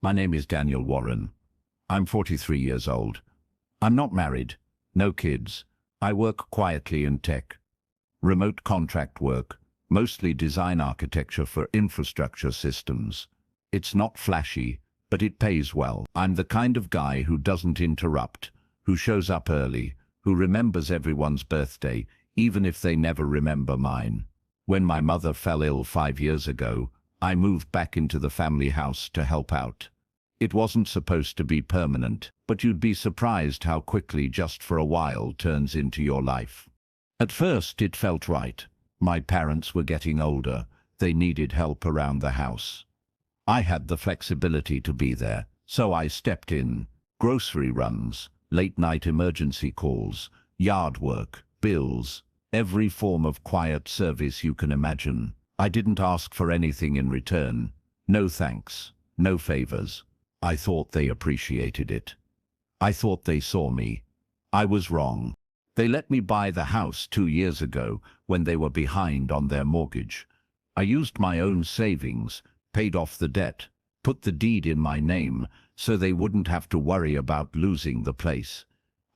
My name is Daniel Warren. I'm 43 years old. I'm not married, no kids. I work quietly in tech. Remote contract work, mostly design architecture for infrastructure systems. It's not flashy, but it pays well. I'm the kind of guy who doesn't interrupt, who shows up early, who remembers everyone's birthday, even if they never remember mine. When my mother fell ill 5 years ago, I moved back into the family house to help out. It wasn't supposed to be permanent, but you'd be surprised how quickly just for a while turns into your life. At first it felt right. My parents were getting older. They needed help around the house. I had the flexibility to be there, so I stepped in. Grocery runs, late-night emergency calls, yard work, bills, every form of quiet service you can imagine. I didn't ask for anything in return. No thanks, no favors. I thought they appreciated it. I thought they saw me. I was wrong. They let me buy the house 2 years ago when they were behind on their mortgage. I used my own savings, paid off the debt, put the deed in my name so they wouldn't have to worry about losing the place.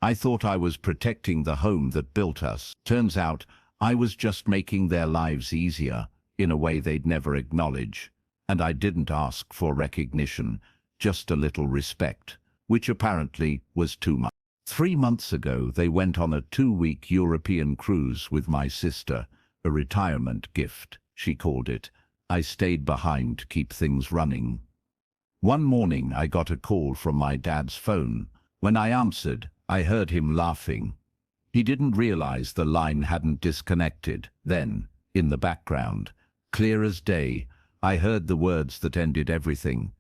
I thought I was protecting the home that built us. Turns out I was just making their lives easier in a way they'd never acknowledge. And I didn't ask for recognition, just a little respect, which apparently was too much. 3 months ago, they went on a 2-week European cruise with my sister, a retirement gift, she called it. I stayed behind to keep things running. One morning, I got a call from my dad's phone. When I answered, I heard him laughing. He didn't realize the line hadn't disconnected. Then, in the background, clear as day, I heard the words that ended everything.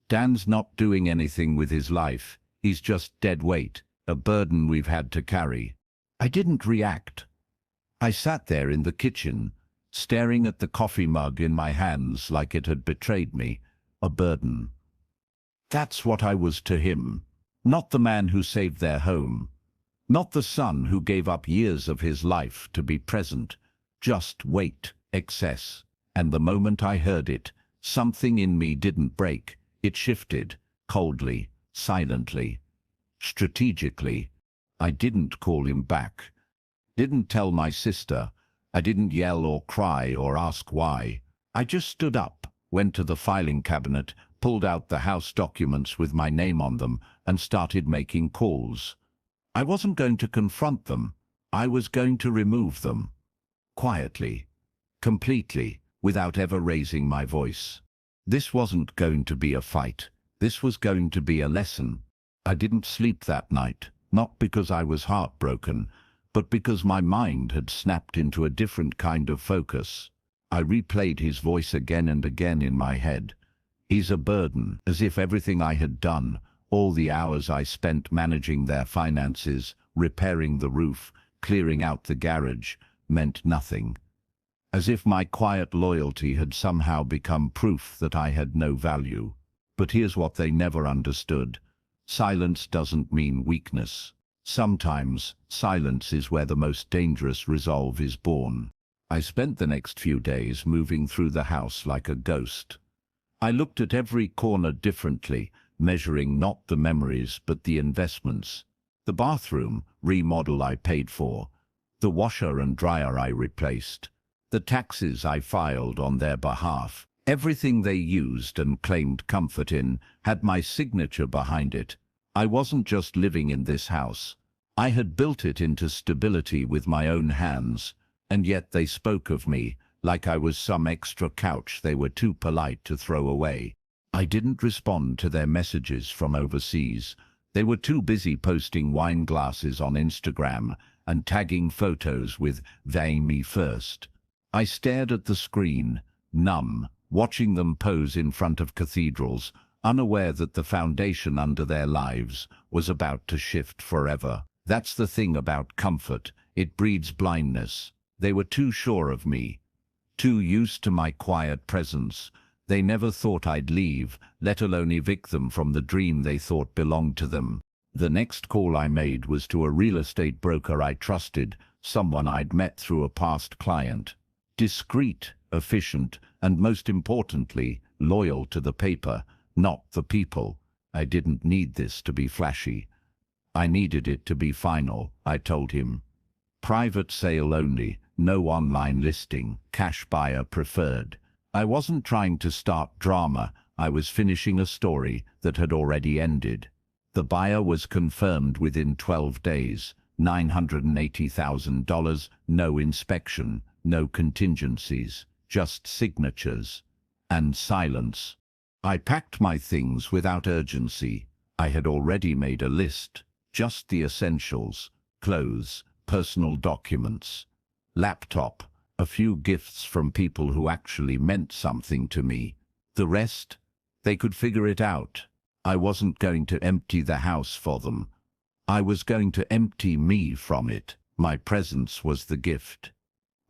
Dan's not doing anything with his life. He's just dead weight, a burden we've had to carry. I didn't react. I sat there in the kitchen, staring at the coffee mug in my hands like it had betrayed me, a burden. That's what I was to him. Not the man who saved their home. Not the son who gave up years of his life to be present. Just weight, excess. And the moment I heard it, something in me didn't break. It shifted, coldly, silently, strategically. I didn't call him back. Didn't tell my sister. I didn't yell or cry or ask why. I just stood up, went to the filing cabinet, pulled out the house documents with my name on them, and started making calls. I wasn't going to confront them. I was going to remove them. Quietly, completely, without ever raising my voice. This wasn't going to be a fight. This was going to be a lesson. I didn't sleep that night, not because I was heartbroken, but because my mind had snapped into a different kind of focus. I replayed his voice again and again in my head. He's a burden, as if everything I had done, all the hours I spent managing their finances, repairing the roof, clearing out the garage, meant nothing. As if my quiet loyalty had somehow become proof that I had no value. But here's what they never understood. Silence doesn't mean weakness. Sometimes, silence is where the most dangerous resolve is born. I spent the next few days moving through the house like a ghost. I looked at every corner differently, measuring not the memories but the investments. The bathroom remodel I paid for. The washer and dryer I replaced. The taxes I filed on their behalf. Everything they used and claimed comfort in had my signature behind it. I wasn't just living in this house. I had built it into stability with my own hands, and yet they spoke of me like I was some extra couch they were too polite to throw away. I didn't respond to their messages from overseas. They were too busy posting wine glasses on Instagram and tagging photos with "they me first." I stared at the screen, numb, watching them pose in front of cathedrals, unaware that the foundation under their lives was about to shift forever. That's the thing about comfort. It breeds blindness. They were too sure of me, too used to my quiet presence. They never thought I'd leave, let alone evict them from the dream they thought belonged to them. The next call I made was to a real estate broker I trusted, someone I'd met through a past client. Discreet, efficient, and most importantly, loyal to the paper, not the people. I didn't need this to be flashy. I needed it to be final, I told him. Private sale only, no online listing, cash buyer preferred. I wasn't trying to start drama, I was finishing a story that had already ended. The buyer was confirmed within 12 days, $980,000, no inspection, no contingencies, just signatures and silence. I packed my things without urgency. I had already made a list, just the essentials, clothes, personal documents, laptop, a few gifts from people who actually meant something to me. The rest, they could figure it out. I wasn't going to empty the house for them. I was going to empty me from it. My presence was the gift.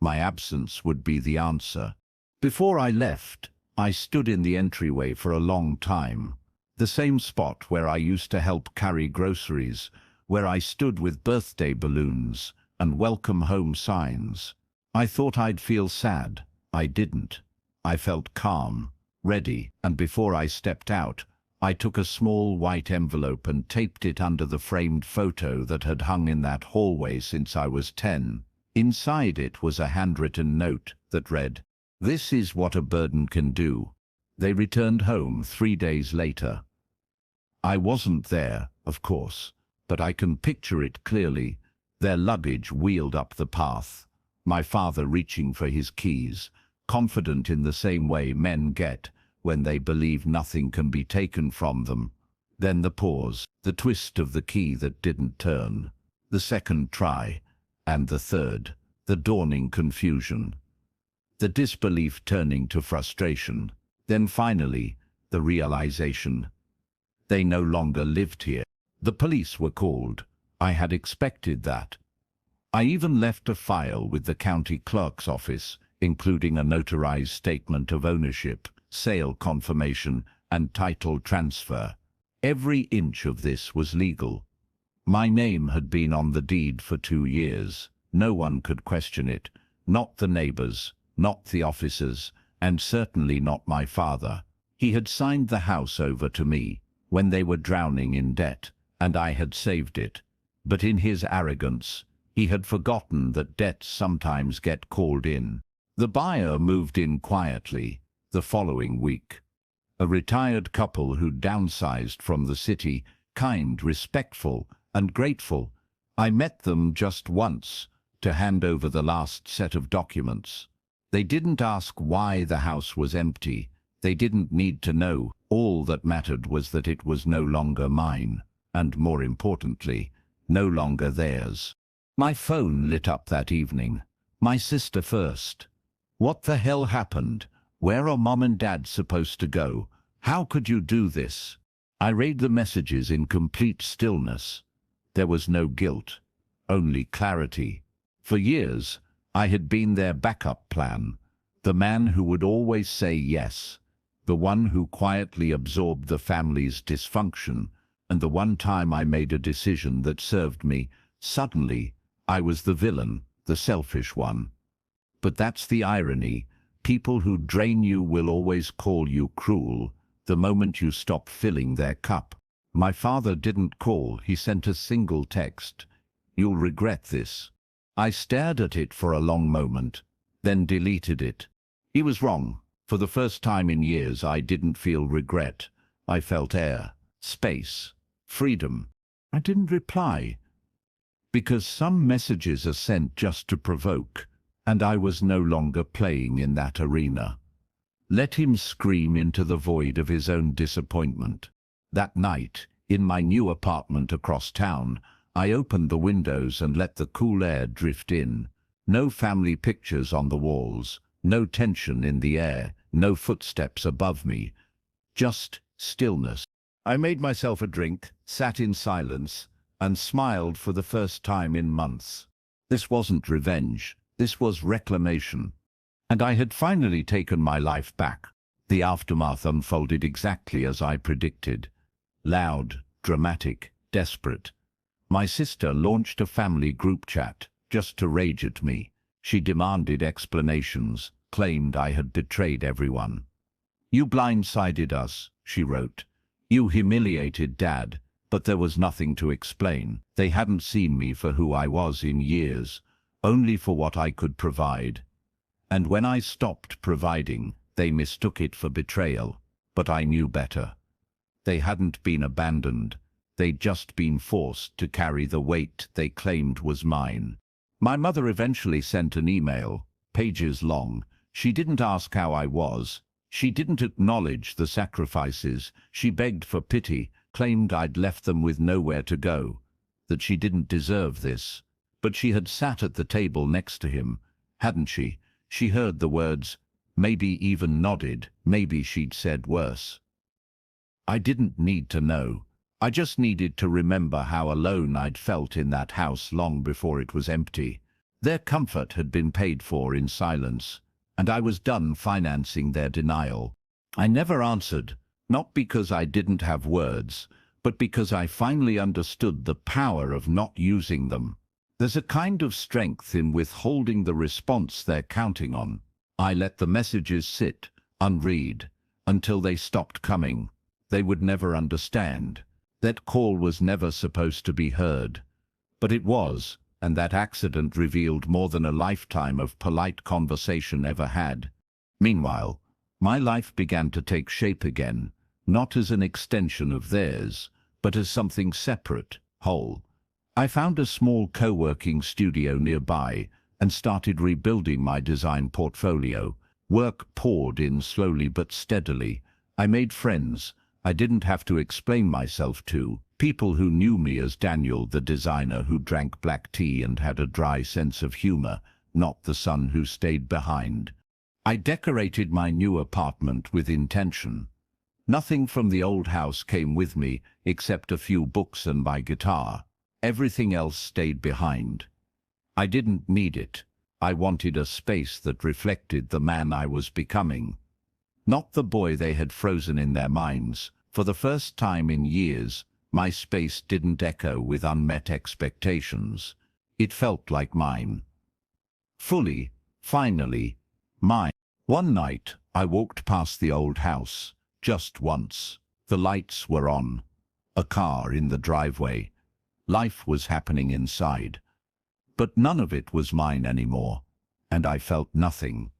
My absence would be the answer. Before I left, I stood in the entryway for a long time. The same spot where I used to help carry groceries, where I stood with birthday balloons and welcome home signs. I thought I'd feel sad. I didn't. I felt calm, ready, and before I stepped out, I took a small white envelope and taped it under the framed photo that had hung in that hallway since I was 10. Inside it was a handwritten note that read, "This is what a burden can do." They returned home 3 days later. I wasn't there, of course, but I can picture it clearly. Their luggage wheeled up the path. My father reaching for his keys, confident in the same way men get when they believe nothing can be taken from them. Then the pause, the twist of the key that didn't turn, the second try, and the third, the dawning confusion, the disbelief turning to frustration, then finally, the realization. They no longer lived here. The police were called. I had expected that. I even left a file with the county clerk's office, including a notarized statement of ownership, sale confirmation, and title transfer. Every inch of this was legal. My name had been on the deed for 2 years. No one could question it. Not the neighbors, not the officers, and certainly not my father. He had signed the house over to me when they were drowning in debt, and I had saved it. But in his arrogance, he had forgotten that debts sometimes get called in. The buyer moved in quietly the following week. A retired couple who downsized from the city, kind, respectful, and grateful. I met them just once to hand over the last set of documents. They didn't ask why the house was empty. They didn't need to know. All that mattered was that it was no longer mine, and more importantly, no longer theirs. My phone lit up that evening. My sister first. What the hell happened? Where are Mom and Dad supposed to go? How could you do this? I read the messages in complete stillness. There was no guilt, only clarity. For years, I had been their backup plan, the man who would always say yes, the one who quietly absorbed the family's dysfunction, and the one time I made a decision that served me, suddenly, I was the villain, the selfish one. But that's the irony. People who drain you will always call you cruel the moment you stop filling their cup. My father didn't call, he sent a single text. "You'll regret this." I stared at it for a long moment, then deleted it. He was wrong. For the first time in years, I didn't feel regret. I felt air, space, freedom. I didn't reply, because some messages are sent just to provoke, and I was no longer playing in that arena. Let him scream into the void of his own disappointment. That night, in my new apartment across town, I opened the windows and let the cool air drift in. No family pictures on the walls, no tension in the air, no footsteps above me, just stillness. I made myself a drink, sat in silence, and smiled for the first time in months. This wasn't revenge, this was reclamation. And I had finally taken my life back. The aftermath unfolded exactly as I predicted. Loud, dramatic, desperate. My sister launched a family group chat, just to rage at me. She demanded explanations, claimed I had betrayed everyone. "You blindsided us," she wrote. You humiliated Dad, but there was nothing to explain. They hadn't seen me for who I was in years, only for what I could provide. And when I stopped providing, they mistook it for betrayal. But I knew better. They hadn't been abandoned. They'd just been forced to carry the weight they claimed was mine. My mother eventually sent an email, pages long. She didn't ask how I was. She didn't acknowledge the sacrifices. She begged for pity, claimed I'd left them with nowhere to go, that she didn't deserve this. But she had sat at the table next to him, hadn't she? She heard the words, maybe even nodded, maybe she'd said worse. I didn't need to know. I just needed to remember how alone I'd felt in that house long before it was empty. Their comfort had been paid for in silence, and I was done financing their denial. I never answered, not because I didn't have words, but because I finally understood the power of not using them. There's a kind of strength in withholding the response they're counting on. I let the messages sit, unread, until they stopped coming. They would never understand. That call was never supposed to be heard. But it was, and that accident revealed more than a lifetime of polite conversation ever had. Meanwhile, my life began to take shape again, not as an extension of theirs, but as something separate, whole. I found a small co-working studio nearby and started rebuilding my design portfolio. Work poured in slowly but steadily. I made friends I didn't have to explain myself to, people who knew me as Daniel, the designer who drank black tea and had a dry sense of humor, not the son who stayed behind. I decorated my new apartment with intention. Nothing from the old house came with me except a few books and my guitar. Everything else stayed behind. I didn't need it. I wanted a space that reflected the man I was becoming. Not the boy they had frozen in their minds. For the first time in years, my space didn't echo with unmet expectations. It felt like mine. Fully, finally, mine. One night, I walked past the old house, just once. The lights were on. A car in the driveway. Life was happening inside. But none of it was mine anymore, and I felt nothing.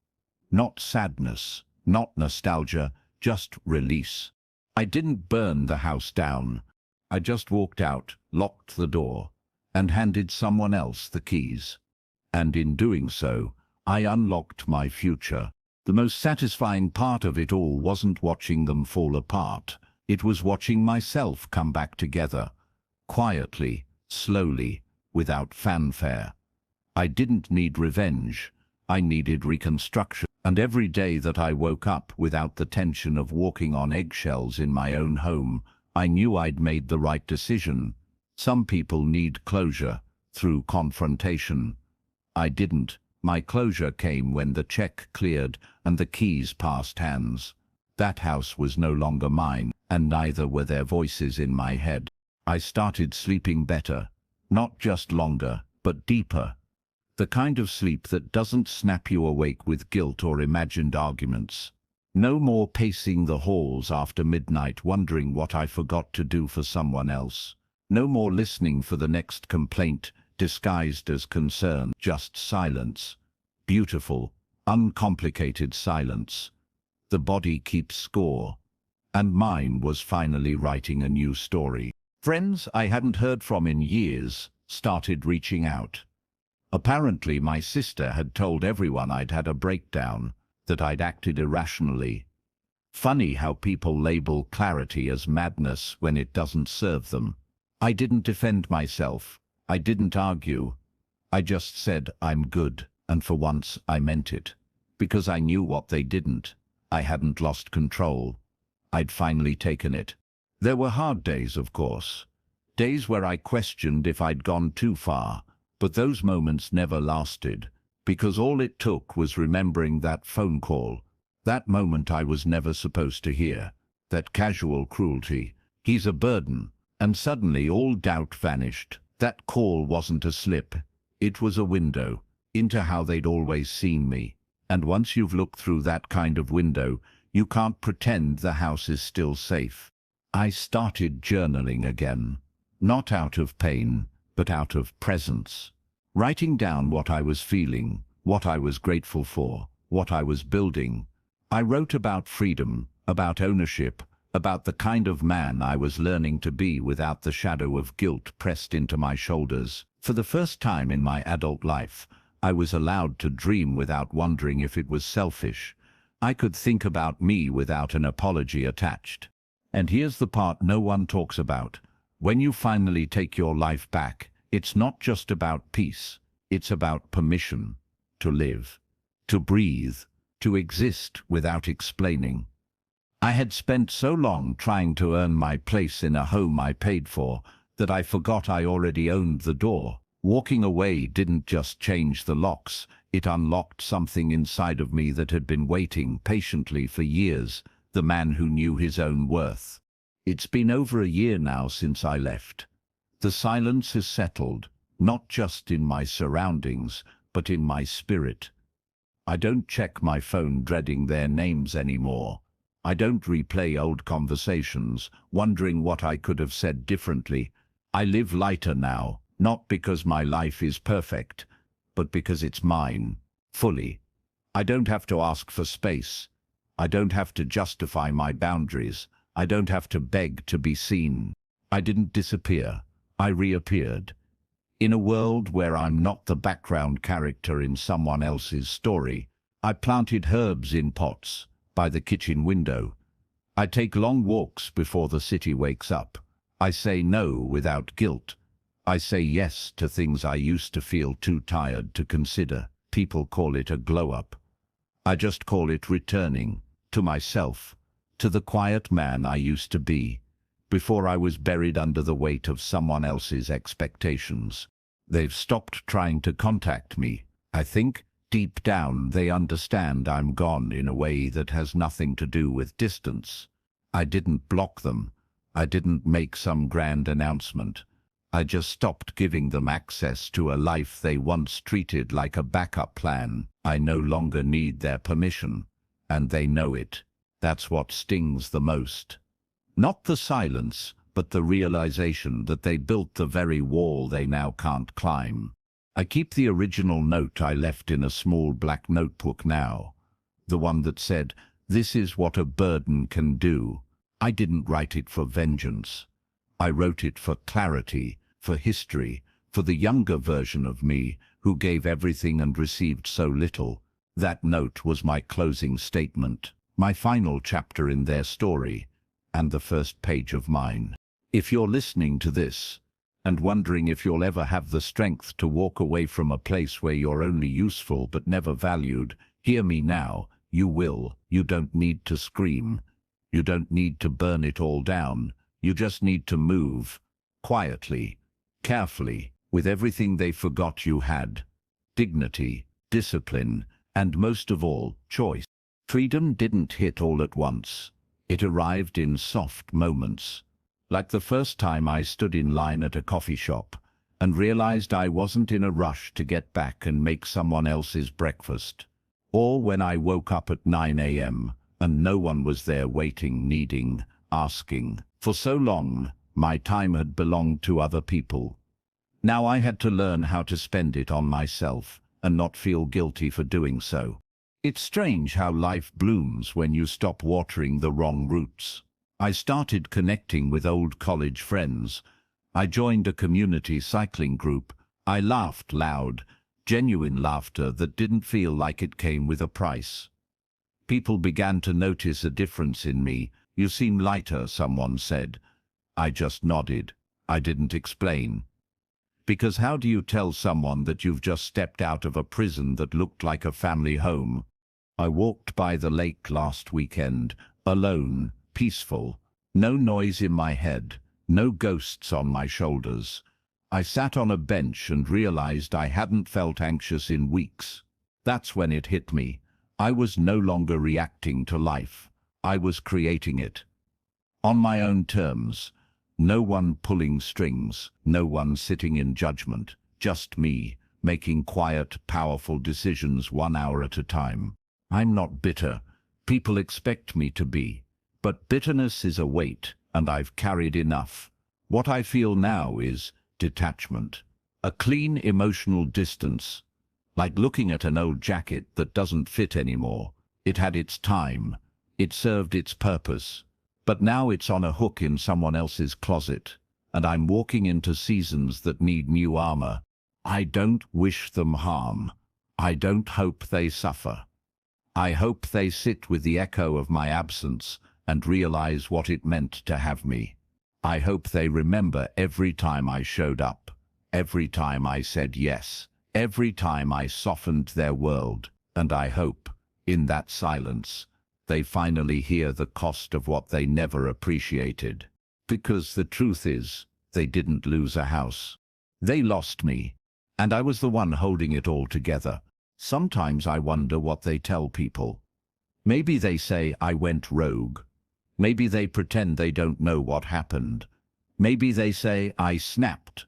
Not sadness. Not nostalgia, just release. I didn't burn the house down. I just walked out, locked the door, and handed someone else the keys. And in doing so, I unlocked my future. The most satisfying part of it all wasn't watching them fall apart. It was watching myself come back together. Quietly, slowly, without fanfare. I didn't need revenge. I needed reconstruction. And every day that I woke up without the tension of walking on eggshells in my own home, I knew I'd made the right decision. Some people need closure through confrontation. I didn't. My closure came when the check cleared and the keys passed hands. That house was no longer mine, and neither were their voices in my head. I started sleeping better, not just longer, but deeper. The kind of sleep that doesn't snap you awake with guilt or imagined arguments. No more pacing the halls after midnight wondering what I forgot to do for someone else. No more listening for the next complaint disguised as concern. Just silence. Beautiful, uncomplicated silence. The body keeps score. And mine was finally writing a new story. Friends I hadn't heard from in years started reaching out. Apparently my sister had told everyone I'd had a breakdown, that I'd acted irrationally. Funny how people label clarity as madness when it doesn't serve them. I didn't defend myself. I didn't argue. I just said I'm good, and for once I meant it. Because I knew what they didn't. I hadn't lost control. I'd finally taken it. There were hard days, of course. Days where I questioned if I'd gone too far. But those moments never lasted, because all it took was remembering that phone call, that moment I was never supposed to hear, that casual cruelty. He's a burden, and suddenly all doubt vanished. That call wasn't a slip, it was a window into how they'd always seen me. And once you've looked through that kind of window, You can't pretend the house is still safe. I started journaling again, not out of pain, but out of presence. Writing down what I was feeling, what I was grateful for, what I was building. I wrote about freedom, about ownership, about the kind of man I was learning to be without the shadow of guilt pressed into my shoulders. For the first time in my adult life, I was allowed to dream without wondering if it was selfish. I could think about me without an apology attached. And here's the part no one talks about. When you finally take your life back, it's not just about peace. It's about permission to live, to breathe, to exist without explaining. I had spent so long trying to earn my place in a home I paid for that I forgot I already owned the door. Walking away didn't just change the locks, it unlocked something inside of me that had been waiting patiently for years, the man who knew his own worth. It's been over a year now since I left. The silence has settled, not just in my surroundings, but in my spirit. I don't check my phone dreading their names anymore. I don't replay old conversations, wondering what I could have said differently. I live lighter now, not because my life is perfect, but because it's mine, fully. I don't have to ask for space. I don't have to justify my boundaries. I don't have to beg to be seen. I didn't disappear. I reappeared. In a world where I'm not the background character in someone else's story, I planted herbs in pots by the kitchen window. I take long walks before the city wakes up. I say no without guilt. I say yes to things I used to feel too tired to consider. People call it a glow-up. I just call it returning to myself, to the quiet man I used to be, before I was buried under the weight of someone else's expectations. They've stopped trying to contact me. I think, deep down, they understand I'm gone in a way that has nothing to do with distance. I didn't block them. I didn't make some grand announcement. I just stopped giving them access to a life they once treated like a backup plan. I no longer need their permission, and they know it. That's what stings the most. Not the silence, but the realization that they built the very wall they now can't climb. I keep the original note I left in a small black notebook now, the one that said, "This is what a burden can do." I didn't write it for vengeance. I wrote it for clarity, for history, for the younger version of me who gave everything and received so little. That note was my closing statement, my final chapter in their story, and the first page of mine. If you're listening to this and wondering if you'll ever have the strength to walk away from a place where you're only useful but never valued, hear me now. You will. You don't need to scream. You don't need to burn it all down. You just need to move, quietly, carefully, with everything they forgot you had. Dignity, discipline, and most of all, choice. Freedom didn't hit all at once. It arrived in soft moments. Like the first time I stood in line at a coffee shop and realized I wasn't in a rush to get back and make someone else's breakfast. Or when I woke up at 9 a.m. and no one was there waiting, needing, asking. For so long, my time had belonged to other people. Now I had to learn how to spend it on myself and not feel guilty for doing so. It's strange how life blooms when you stop watering the wrong roots. I started connecting with old college friends. I joined a community cycling group. I laughed loud, genuine laughter that didn't feel like it came with a price. People began to notice a difference in me. "You seem lighter," someone said. I just nodded. I didn't explain. Because how do you tell someone that you've just stepped out of a prison that looked like a family home? I walked by the lake last weekend, alone, peaceful, no noise in my head, no ghosts on my shoulders. I sat on a bench and realized I hadn't felt anxious in weeks. That's when it hit me. I was no longer reacting to life. I was creating it. On my own terms. No one pulling strings, no one sitting in judgment, just me, making quiet, powerful decisions 1 hour at a time. I'm not bitter. People expect me to be. But bitterness is a weight, and I've carried enough. What I feel now is detachment. A clean emotional distance. Like looking at an old jacket that doesn't fit anymore. It had its time. It served its purpose. But now it's on a hook in someone else's closet. And I'm walking into seasons that need new armor. I don't wish them harm. I don't hope they suffer. I hope they sit with the echo of my absence and realize what it meant to have me. I hope they remember every time I showed up, every time I said yes, every time I softened their world, and I hope, in that silence, they finally hear the cost of what they never appreciated. Because the truth is, they didn't lose a house. They lost me, and I was the one holding it all together. Sometimes I wonder what they tell people. Maybe they say I went rogue. Maybe they pretend they don't know what happened. Maybe they say I snapped.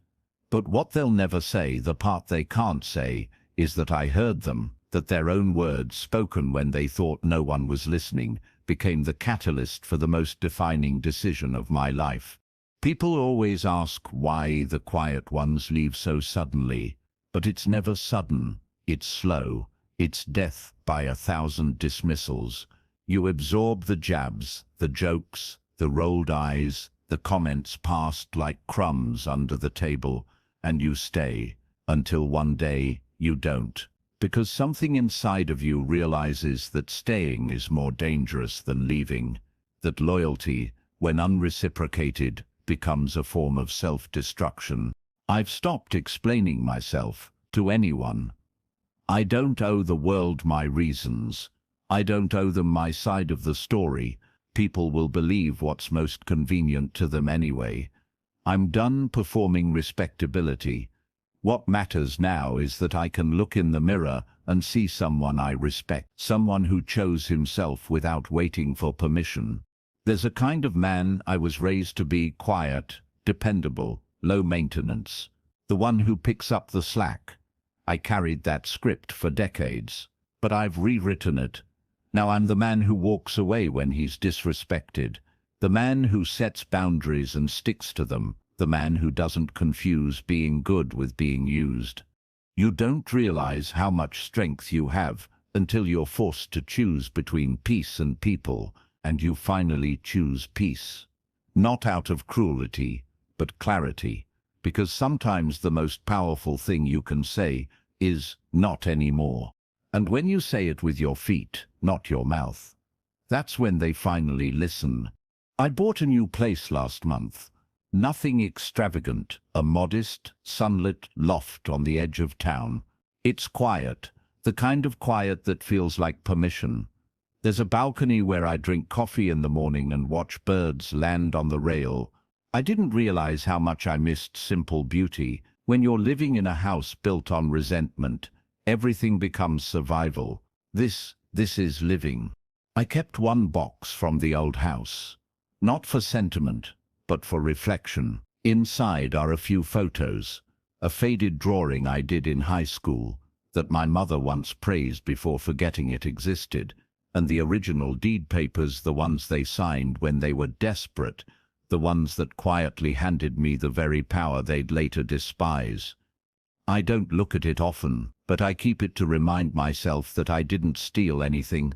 But what they'll never say, the part they can't say, is that I heard them, that their own words, spoken when they thought no one was listening, became the catalyst for the most defining decision of my life. People always ask why the quiet ones leave so suddenly, but it's never sudden. It's slow. It's death by 1,000 dismissals. You absorb the jabs, the jokes, the rolled eyes, the comments passed like crumbs under the table, and you stay, until one day you don't. Because something inside of you realizes that staying is more dangerous than leaving, that loyalty, when unreciprocated, becomes a form of self-destruction. I've stopped explaining myself to anyone. I don't owe the world my reasons. I don't owe them my side of the story. People will believe what's most convenient to them anyway. I'm done performing respectability. What matters now is that I can look in the mirror and see someone I respect, someone who chose himself without waiting for permission. There's a kind of man I was raised to be: quiet, dependable, low maintenance. The one who picks up the slack. I carried that script for decades, but I've rewritten it. Now I'm the man who walks away when he's disrespected, the man who sets boundaries and sticks to them, the man who doesn't confuse being good with being used. You don't realize how much strength you have until you're forced to choose between peace and people, and you finally choose peace. Not out of cruelty, but clarity. Because sometimes the most powerful thing you can say is not anymore. And when you say it with your feet, not your mouth, that's when they finally listen. I bought a new place last month. Nothing extravagant, a modest, sunlit loft on the edge of town. It's quiet, the kind of quiet that feels like permission. There's a balcony where I drink coffee in the morning and watch birds land on the rail. I didn't realize how much I missed simple beauty. When you're living in a house built on resentment, everything becomes survival. This is living. I kept one box from the old house. Not for sentiment, but for reflection. Inside are a few photos. A faded drawing I did in high school that my mother once praised before forgetting it existed, and the original deed papers, the ones they signed when they were desperate, the ones that quietly handed me the very power they'd later despise. I don't look at it often, but I keep it to remind myself that I didn't steal anything.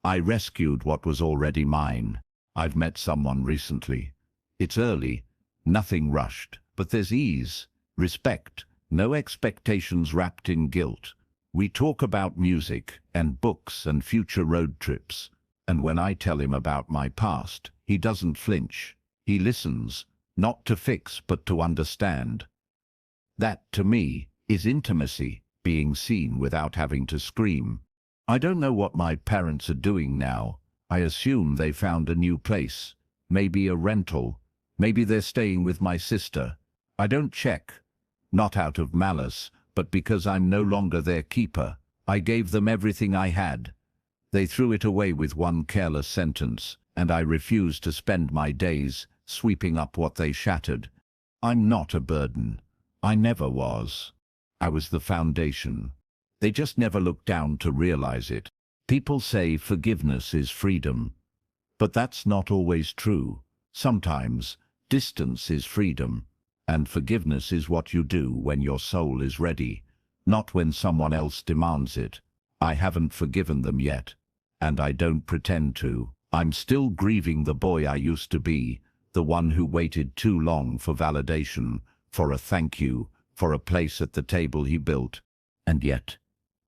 I rescued what was already mine. I've met someone recently. It's early, nothing rushed, but there's ease, respect, no expectations wrapped in guilt. We talk about music and books and future road trips, and when I tell him about my past, he doesn't flinch. He listens, not to fix but to understand. That, to me, is intimacy, being seen without having to scream. I don't know what my parents are doing now. I assume they found a new place, maybe a rental. Maybe they're staying with my sister. I don't check, not out of malice, but because I'm no longer their keeper. I gave them everything I had. They threw it away with one careless sentence, and I refuse to spend my days sweeping up what they shattered. I'm not a burden. I never was. I was the foundation. They just never looked down to realize it. People say forgiveness is freedom, but that's not always true. Sometimes distance is freedom, and forgiveness is what you do when your soul is ready, not when someone else demands it. I haven't forgiven them yet, and I don't pretend to. I'm still grieving the boy I used to be, the one who waited too long for validation, for a thank you, for a place at the table he built. And yet,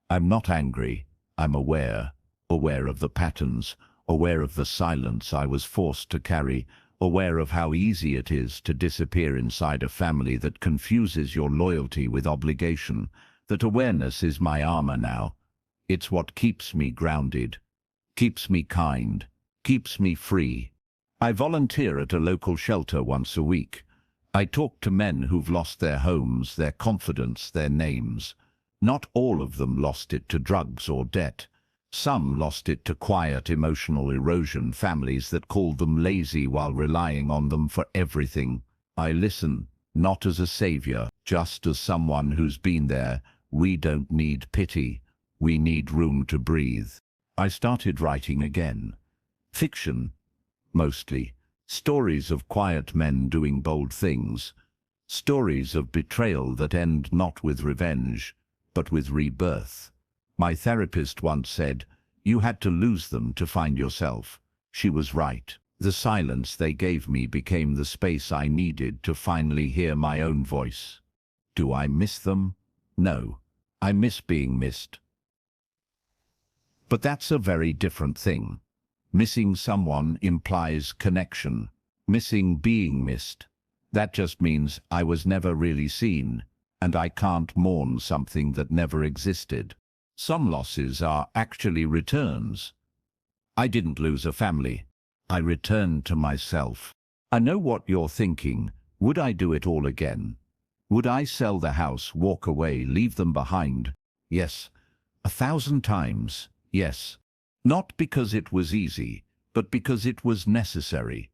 I'm not angry. I'm aware of the patterns, aware of the silence I was forced to carry, aware of how easy it is to disappear inside a family that confuses your loyalty with obligation. That awareness is my armor now. It's what keeps me grounded, keeps me kind, keeps me free. I volunteer at a local shelter once a week. I talk to men who've lost their homes, their confidence, their names. Not all of them lost it to drugs or debt. Some lost it to quiet emotional erosion, families that called them lazy while relying on them for everything. I listen, not as a savior, just as someone who's been there. We don't need pity. We need room to breathe. I started writing again. Fiction, mostly. Stories of quiet men doing bold things. Stories of betrayal that end not with revenge, but with rebirth. My therapist once said, "You had to lose them to find yourself." She was right. The silence they gave me became the space I needed to finally hear my own voice. Do I miss them? No. I miss being missed. But that's a very different thing. Missing someone implies connection. Missing being missed. That just means I was never really seen, and I can't mourn something that never existed. Some losses are actually returns. I didn't lose a family. I returned to myself. I know what you're thinking. Would I do it all again? Would I sell the house, walk away, leave them behind? Yes. 1,000 times. Yes. Not because it was easy, but because it was necessary.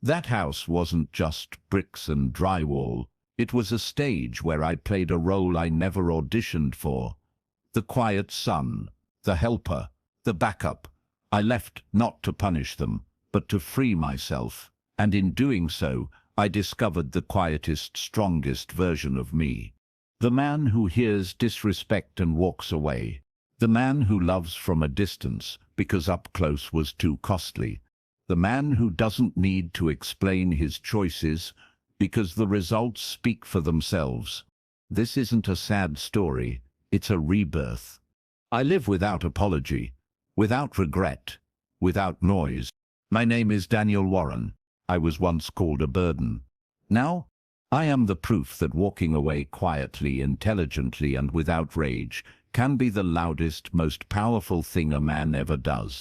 That house wasn't just bricks and drywall. It was a stage where I played a role I never auditioned for. The quiet son, the helper, the backup. I left not to punish them, but to free myself. And in doing so, I discovered the quietest, strongest version of me. The man who hears disrespect and walks away. The man who loves from a distance because up close was too costly. The man who doesn't need to explain his choices because the results speak for themselves. This isn't a sad story, it's a rebirth. I live without apology, without regret, without noise. My name is Daniel Warren. I was once called a burden. Now, I am the proof that walking away quietly, intelligently, and without rage can be the loudest, most powerful thing a man ever does.